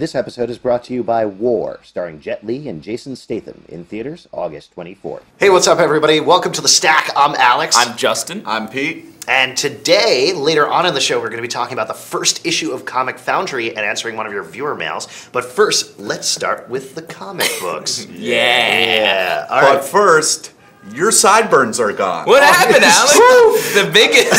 This episode is brought to you by War, starring Jet Li and Jason Statham, in theaters August 24th. Hey, what's up, everybody? Welcome to The Stack. I'm Alex. I'm Justin. I'm Pete. And today, later on in the show, we're going to be talking about the first issue of Comic Foundry and answering one of your viewer mails. But first, let's start with the comic books. Yeah. All But right. first, your sideburns are gone. What happened, Alex? The biggest,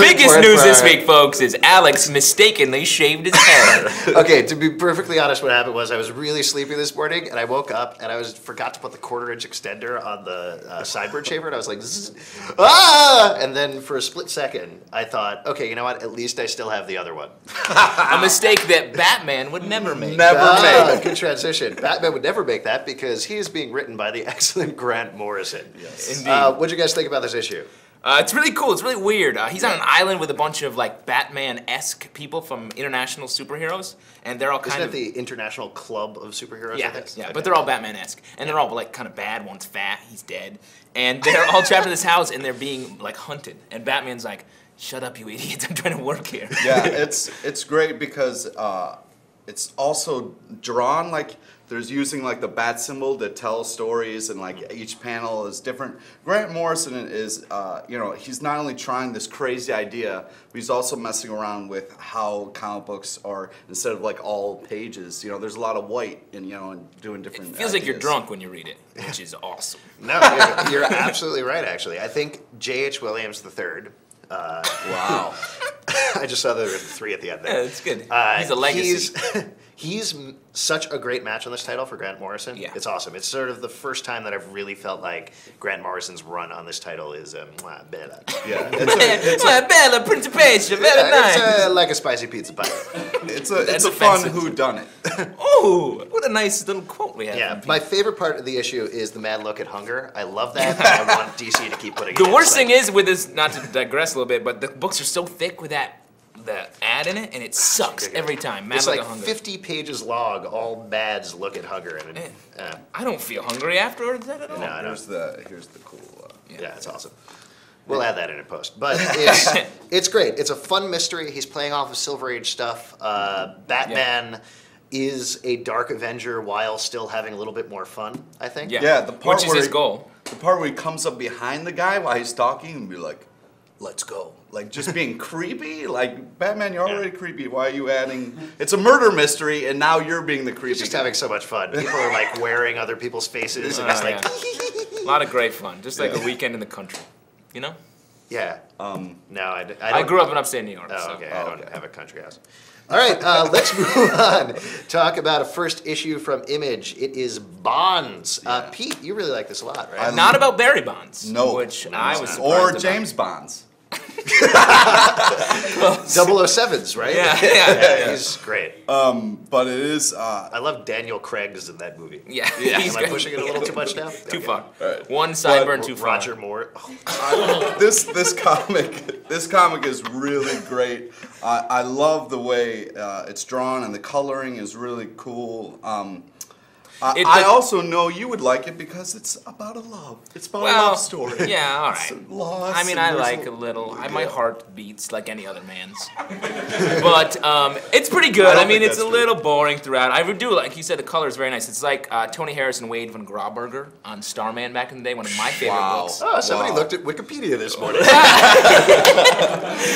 biggest news this week, folks, is Alex mistakenly shaved his head. Okay, to be perfectly honest, what happened was I was really sleepy this morning, and I woke up and I forgot to put the quarter-inch extender on the sideburn shaver, and I was like, zzz, ah! And then for a split second, I thought, okay, you know what? At least I still have the other one. A mistake that Batman would never make. Good transition. Batman would never make that because he is being written by the excellent Grant Morrison. Yes. Indeed. What'd you guys think about this issue? It's really cool. It's really weird. He's on an island with a bunch of like Batman-esque people from international superheroes, and they're all kind Isn't of it the International Club of Superheroes? I think? yeah. Okay. But they're all Batman-esque, and they're all like kind of bad. One's fat, he's dead, and they're all trapped in this house, and they're being like hunted. And Batman's like, "Shut up, you idiots! I'm trying to work here." Yeah, it's great because it's also drawn like there's using like the bat symbol to tell stories, and like each panel is different. Grant Morrison is, you know, he's not only trying this crazy idea, but he's also messing around with how comic books are, instead of like all pages, you know, there's a lot of white and, you know, and doing different It feels like you're ideas. drunk when you read it, which is awesome. No, you're absolutely right, actually. I think J.H. Williams III. Wow. I just saw there were 3 at the end there. Yeah, it's good. He's a legacy. He's such a great match on this title for Grant Morrison. Yeah. It's awesome. It's sort of the first time that I've really felt like Grant Morrison's run on this title is bella. Yeah, Bella Principessa, very nice. It's like a spicy pizza pie. it's That's a fun offensive. whodunit. Oh, what a nice little quote we have. Yeah, from my Pete. favorite part of the issue is the mad look at hunger. I love that. And I want DC to keep putting it The in. worst It's thing like- is with this, not to digress a little bit, but the books are so thick with the ad in it, and it sucks every time. Mad It's Look like at Hunger. 50 pages long, all bads look at hunger. And I don't feel hungry afterwards at all. No, I know. Here's the cool. Yeah, it's awesome. We'll add that in post. But it's great. It's a fun mystery. He's playing off of Silver Age stuff. Batman is a dark Avenger while still having a little bit more fun, I think. Yeah, the part which is where his he- goal. The part where he comes up behind the guy while he's talking and be like, "Let's go." Like just being creepy. Like, Batman, you're already creepy. Why are you adding? It's a murder mystery, and now you're being the creepy. He's just guy. having so much fun. People are like wearing other people's faces and it's like, A lot of great fun, just like a weekend in the country. You know? yeah. No, I I don't. grew up in upstate New York. Oh, so. okay. I don't have a country house. All right, let's move on. Talk about a first issue from Image. It is Bonds. Pete, you really like this a lot, right? Not about Barry Bonds. No. Which I was surprised or about. James Bonds. 007s, right? Yeah. He's great. But it is. I love Daniel Craig's in that movie. Yeah, he's Am I great. pushing it a little too much now? Too far. Right. One sideburn too far. Roger Moore. Oh, this comic is really great. I love the way it's drawn, and the coloring is really cool. I also know you would like it because it's about a love. It's about a love story. Yeah, all It's right. loss I mean, and I there's like a little. My heart beats like any other man's. But it's pretty good. I don't I mean, think it's a that's little boring throughout. I do, like you said, the color is very nice. It's like Tony Harris and Wade von Grauberger on Starman back in the day, one of my favorite Wow. books. Oh, somebody Wow. looked at Wikipedia this morning.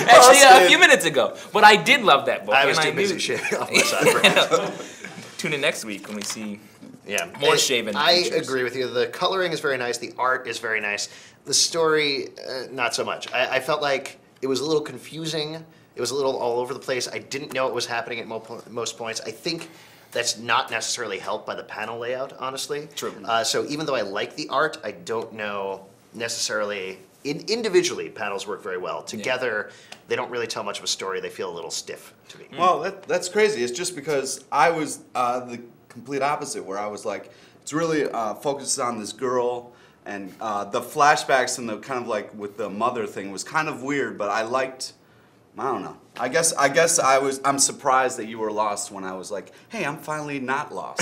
Actually, a few minutes ago. But I did love that book. I was and too busy knew- shaving off my sideburns. Tune in next week when we see. Yeah, More shaven I features. agree with you. The coloring is very nice. The art is very nice. The story, not so much. I felt like it was a little confusing. It was a little all over the place. I didn't know what was happening at most points. I think that's not necessarily helped by the panel layout, honestly. True. So even though I like the art, I don't know necessarily. Individually, panels work very well. Together, they don't really tell much of a story. They feel a little stiff to me. Well, that's crazy. It's just because I was the complete opposite, where I was like, it's really focused on this girl, and the flashbacks and the kind of like with the mother thing was kind of weird, but I liked I don't know. I guess I'm surprised that you were lost when I was like, hey, I'm finally not lost.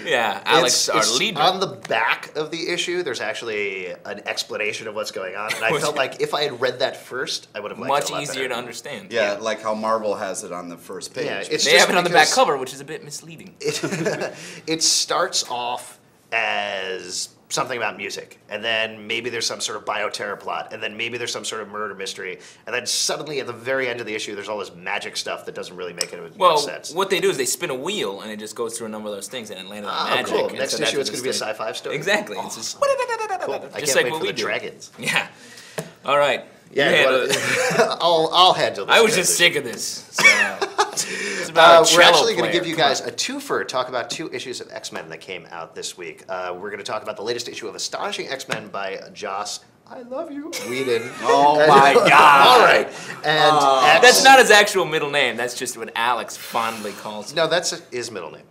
Yeah, Alex, our leader. On the back of the issue, there's actually an explanation of what's going on, and I felt like if I had read that first, I would have liked Much it a lot easier better. to understand. Yeah, like how Marvel has it on the first page. Yeah, it's They just have it on the back because cover, which is a bit misleading. It starts off as something about music, and then maybe there's some sort of bioterror plot, and then maybe there's some sort of murder mystery, and then suddenly at the very end of the issue, there's all this magic stuff that doesn't really make any Well, sense. what they do is they spin a wheel, and it just goes through a number of those things, and it lands on Oh, magic. cool. and Next so that's issue, what it's going to be a this thing- sci-fi story. Exactly. It's just, Cool. I just can't like wait what for we the do. dragons. Yeah. All right. Yeah, You you handle wanna- it. I'll handle this. I was just transition. sick of this. So. It's about a We're cello actually going to player. give you Come guys on. a twofer, talk about 2 issues of X-Men that came out this week. We're going to talk about the latest issue of Astonishing X-Men by Joss, I love you, Whedon. Oh my God. All right. And X- That's not his actual middle name. That's just what Alex fondly calls him. No, that's his middle name.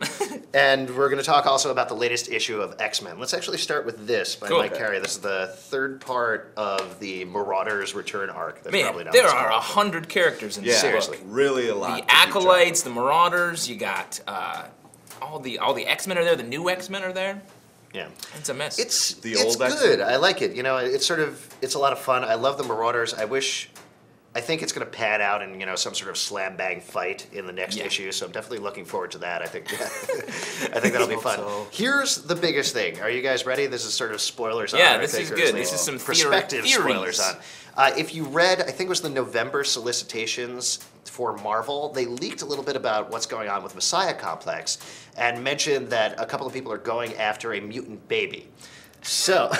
And we're going to talk also about the latest issue of X-Men. Let's actually start with this by Cool. Mike Carey. This is the 3rd part of the Marauders Return arc. That's probably Man, not there what's are called. 100 characters in Yeah, this Seriously. book. really a lot. The to keep track of. Acolytes, the Marauders, you got all the X-Men are there, the new X-Men are there. Yeah. It's a mess. It's The it's old good. X-Men. I like it. You know, it's a lot of fun. I love the Marauders. I think it's going to pan out in some sort of slam bang fight in the next Yeah. issue. So I'm definitely looking forward to that. I think that'll be fun. so. Here's the biggest thing. Are you guys ready? This is sort of spoilers. Yeah, on, this I think, is or good. at This least is some prospective theories. spoilers on. If you read, I think it was the November solicitations for Marvel, they leaked a little bit about what's going on with Messiah Complex and mentioned that a couple of people are going after a mutant baby. So,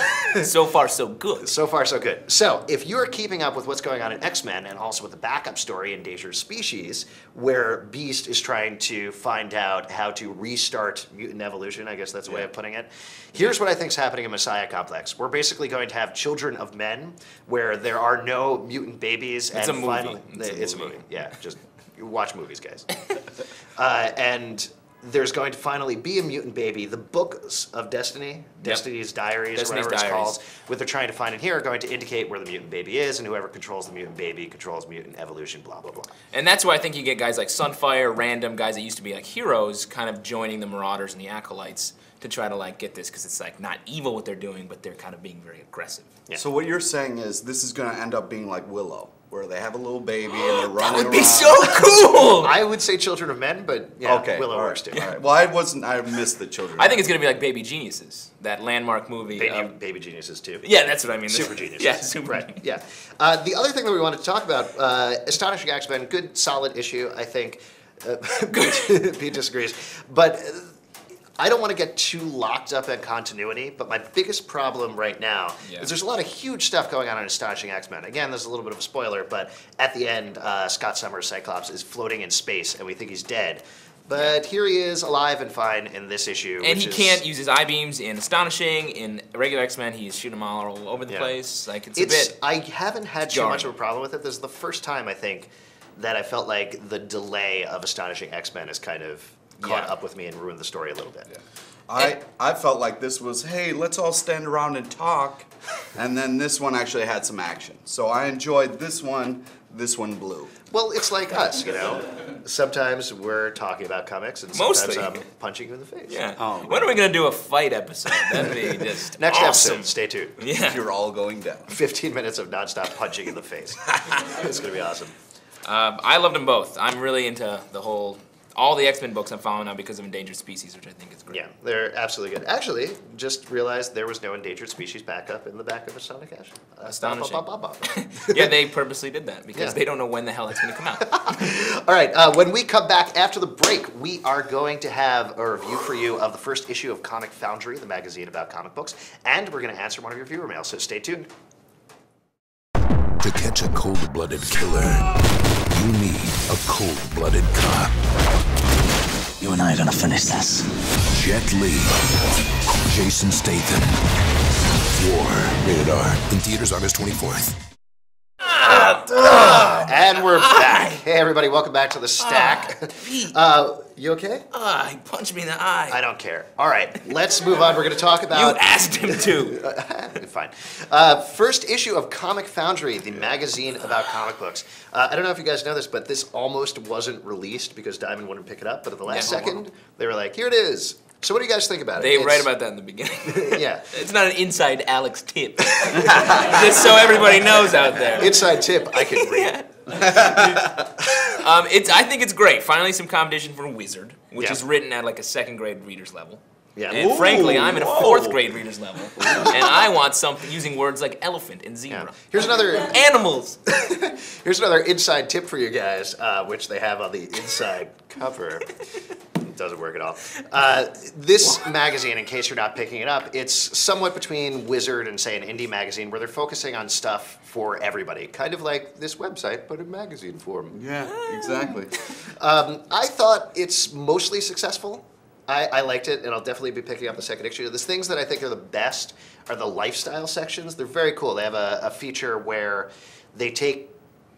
So far, so good. so far so good. So, if you're keeping up with what's going on in X-Men and also with the backup story Endangered Species, where Beast is trying to find out how to restart mutant evolution, I guess that's a way of putting it. Here's what I think is happening in Messiah Complex. We're basically going to have Children of Men, where there are no mutant babies. It's and a movie. Finally, It's a a movie. movie. Yeah, just watch movies, guys. And there's going to finally be a mutant baby. The books of Destiny, Destiny's Diaries, Destiny's or whatever it's Diaries. called, what they're trying to find in here are going to indicate where the mutant baby is, and whoever controls the mutant baby controls mutant evolution, blah, blah, blah. And that's why I think you get guys like Sunfire, random guys that used to be like heroes, kind of joining the Marauders and the Acolytes to try to like get this, because it's like not evil what they're doing, but they're kind of being very aggressive. Yeah. So what you're saying is this is going to end up being like Willow, where they have a little baby and they're running That would be around. so cool! I would say Children of Men, but yeah, Okay, Willow all works right, too. all right. Well, I missed the children. I think it's gonna be like Baby Geniuses, that landmark movie. Baby Geniuses too. Yeah, that's what I mean. Super Geniuses. Yeah, Super Right, yeah. The other thing that we wanted to talk about, Astonishing X-Men, good, solid issue, I think. Pete disagrees. But I don't want to get too locked up in continuity, but my biggest problem right now is there's a lot of huge stuff going on in Astonishing X-Men. Again, this is a little bit of a spoiler, but at the end, Scott Summers' Cyclops is floating in space, and we think he's dead. But here he is, alive and fine in this issue. And which he is- can't use his eye-beams in Astonishing. In regular X-Men, he's shooting them all over the Yeah. place. Like, it's a bit... I haven't had too jarring. much of a problem with it. This is the first time, I think, that I felt like the delay of Astonishing X-Men has kind of caught Yeah. up with me and ruined the story a little bit. I felt like this was, hey, let's all stand around and talk, and then this one actually had some action. So I enjoyed this one. This one blew. Well, it's like us, you know. Sometimes we're talking about comics, and sometimes Mostly. I'm punching you in the face. Yeah. Oh, When are we gonna do a fight episode? That'd be just Next awesome. episode, stay tuned. Yeah. You're all going down. 15 minutes of nonstop punching in the face. It's gonna be awesome. I loved them both. I'm really into all the X-Men books I'm following now because of Endangered Species, which I think is great. Yeah, they're absolutely good. Actually, just realized there was no Endangered Species backup in the back of Astonishing. Astonishing. Ba. Yeah, they purposely did that because Yeah. they don't know when the hell it's gonna come out. All right, when we come back after the break, we are going to have a review for you of the first issue of Comic Foundry, the magazine about comic books, and we're going to answer one of your viewer mails, so stay tuned. To catch a cold-blooded killer, you need a cold-blooded cop. You and I are gonna finish this. Jet Li, Jason Statham. War, rated R. In theaters August 24th. And we're back. Hey, everybody, welcome back to the stack. Pete. You okay? He punched me in the eye. I don't care. All right, let's move on. We're going to talk about... You asked him to. Fine. First issue of Comic Foundry, the magazine about comic books. I don't know if you guys know this, but this almost wasn't released because Diamond wouldn't pick it up. But at the last second, they were like, here it is. So what do you guys think about it? They write about that in the beginning. Yeah. It's not an inside Alex tip. Just so everybody knows out there. Inside tip, I can read. I think it's great. Finally some competition for Wizard, which Yeah. is written at like a second grade reader's level. Yeah. And frankly, I'm in a fourth grade reader's level. And I want something using words like elephant and zebra. Yeah. Here's another... Animals. Here's another inside tip for you guys, which they have on the inside cover. It doesn't work at all. This magazine, in case you're not picking it up, it's somewhat between Wizard and, say, an indie magazine where they're focusing on stuff for everybody. Kind of like this website, but in magazine form. Yeah, exactly. I thought it's mostly successful. I liked it, and I'll definitely be picking up the second issue. The things that I think are the best are the lifestyle sections. They're very cool. They have a feature where they take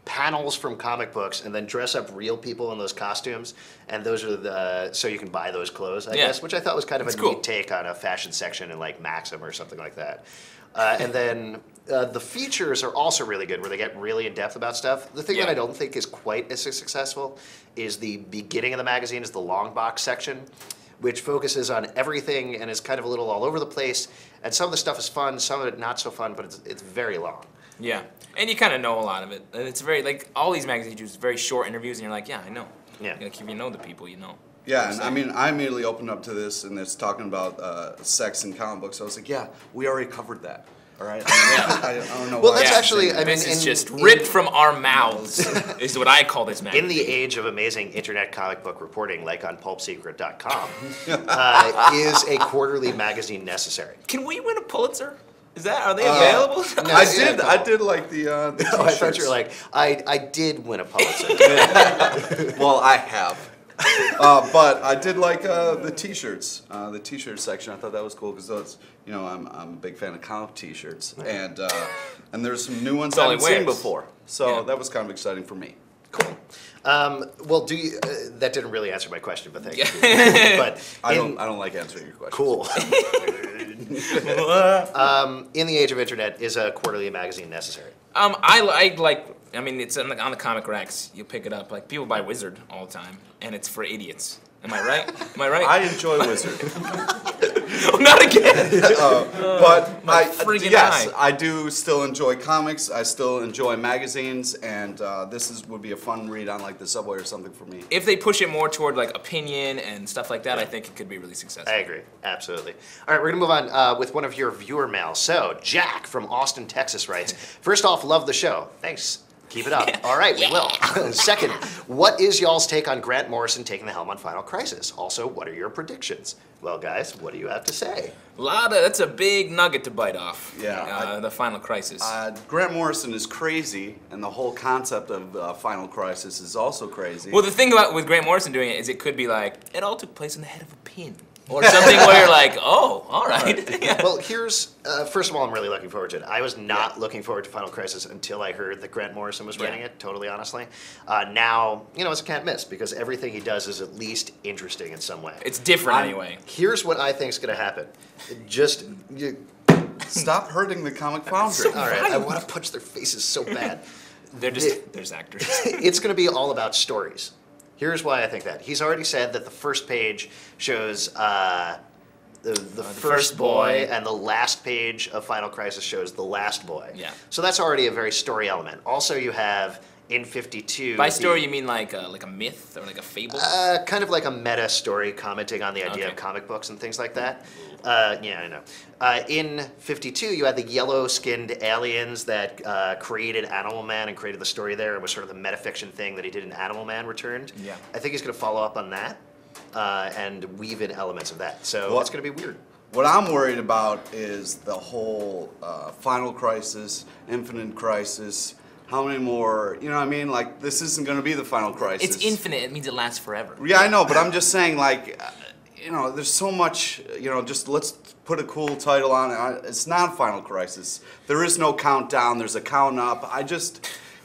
panels from comic books and then dress up real people in those costumes, and those are the so you can buy those clothes, I guess, which I thought was kind of a neat take on a fashion section in like Maxim or something like that. And then the features are also really good, where they get really in depth about stuff. The thing that I don't think is quite as successful is the beginning of the magazine, is the long box section, which focuses on everything and is kind of a little all over the place. And some of the stuff is fun, some of it not so fun, but it's very long. Yeah, and you kind of know a lot of it. And it's very, like, all these magazines use very short interviews, and you're like, yeah, I know. Yeah. Like, if you know the people, you know. Yeah, and I mean, I immediately opened up to this, and it's talking about sex in comic books. So I was like, yeah, we already covered that. All right. I don't know. Well, why that's I'm actually, saying I mean, This is just ripped from our mouths, is what I call this magazine. in the age of amazing internet comic book reporting, like on pulpsecret.com, is a quarterly magazine necessary? Can we win a Pulitzer? Are they available? No, I did like the Oh, I t-shirts. thought you were like, I did win a Pulitzer. Well, I have. But I did like the t-shirts, the t-shirt section. I thought that was cool because those, you know, I'm a big fan of comic t-shirts, and there's some new ones I haven't seen before. So that was kind of exciting for me. Cool. Well, do you, that didn't really answer my question, but thank you. But I don't like answering your questions. cool. In the age of internet, is a quarterly magazine necessary? I mean, it's on the comic racks. You pick it up. Like, people buy Wizard all the time, and it's for idiots. Am I right? Am I right? I enjoy Wizard. Oh, not again! But friggin' yes, eye. I do still enjoy comics. I still enjoy magazines, and would be a fun read on like the subway or something for me. If they push it more toward like opinion and stuff like that, I think it could be really successful. I agree, absolutely. All right, we're gonna move on with one of your viewer mail. So, Jack from Austin, Texas writes, first off, love the show. Thanks. Keep it up. All right, we will. Second, what is y'all's take on Grant Morrison taking the helm on Final Crisis? Also, what are your predictions? Well, guys, what do you have to say? That's a big nugget to bite off. Yeah. The Final Crisis. Grant Morrison is crazy, and the whole concept of Final Crisis is also crazy. Well, the thing with Grant Morrison doing it is it could be like, it all took place in the head of a pin. Or something where you're like, oh, all right. Yeah. Well, here's, first of all, I'm really looking forward to it. I was not looking forward to Final Crisis until I heard that Grant Morrison was writing it, totally honestly. Now, you know, it's a can't miss because everything he does is at least interesting in some way. It's different anyway. Here's what I think is going to happen. Stop hurting the Comic Foundry. All right, I want to punch their faces so bad. There's actors. It's going to be all about stories. Here's why I think that. He's already said that the first page shows the first boy, and the last page of Final Crisis shows the last boy. Yeah. So that's already a very story element. Also, you have in 52. By story, you mean like a myth or like a fable? Kind of like a meta story commenting on the idea of comic books and things like that. Yeah, I know. In 52, you had the yellow-skinned aliens that created Animal Man and created the story there. It was sort of the metafiction thing that he did in Animal Man Returned. Yeah. I think he's going to follow up on that and weave in elements of that. So it's going to be weird. What I'm worried about is the whole Final Crisis, Infinite Crisis. How many more, you know what I mean? Like, this isn't going to be the Final Crisis. It's infinite. It means it lasts forever. Yeah, I know, but I'm just saying, like, you know, there's so much, you know, just let's put a cool title on it. It's not Final Crisis. There is no countdown. There's a count up.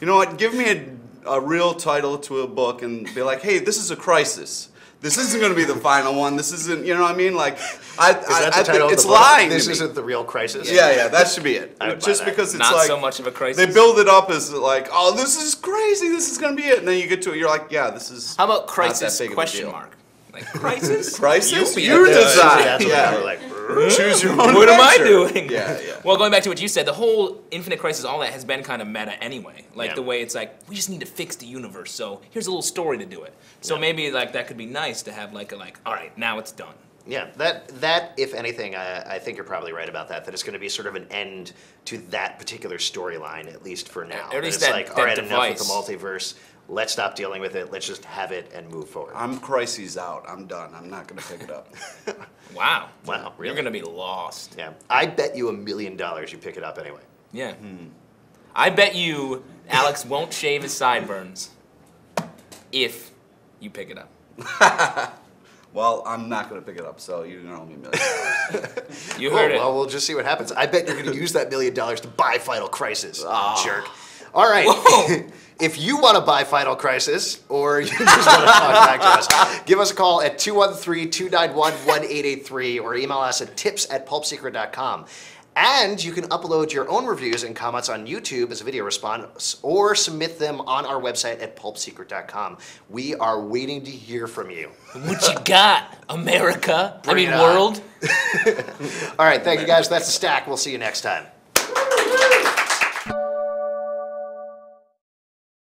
You know what? Give me a real title to a book and be like, hey, this is a crisis. This isn't going to be the final one. This isn't, you know what I mean? Like, I think it's lying. This to me. isn't the real crisis. Yeah, that should be it. I would buy Just that. because it's Not like so much of a crisis. they build it up as like, oh, this is crazy. This is going to be it, and then you get to it, you're like, yeah, this is. How about not that crisis big of a question deal. mark? Like crisis? Crisis? You Your be- design. That's what Yeah. we're like. Choose your own What am I adventure. doing? Yeah. Well, going back to what you said, the whole Infinite Crisis, all that has been kind of meta anyway. Like Yeah. the way it's like, we just need to fix the universe, so here's a little story to do it. So maybe like that could be nice to have like all right, now it's done. Yeah, that if anything, I think you're probably right about that. That it's going to be sort of an end to that particular storyline, at least for now. At least it's that- like, that all right, enough with the device. multiverse. Let's stop dealing with it. Let's just have it and move forward. I'm crises out. I'm done. I'm not going to pick it up. Wow. Wow, really? You're gonna be lost. Yeah, I bet you $1 million you pick it up anyway. Yeah. I bet you Alex won't shave his sideburns if you pick it up. Well, I'm not going to pick it up, so you're going to owe me $1 million. You Oh, heard it. well, we'll just see what happens. I bet you're going to use that $1 million to buy Final Crisis, jerk. All right. Whoa. If you want to buy Final Crisis, or you just want to contact us, give us a call at 213-291-1883 or email us at tips@pulpsecret.com. And you can upload your own reviews and comments on YouTube as a video response or submit them on our website at pulpsecret.com. We are waiting to hear from you. What you got, America? Bring I mean, it on. world? All right, thank you guys. That's the stack. We'll see you next time.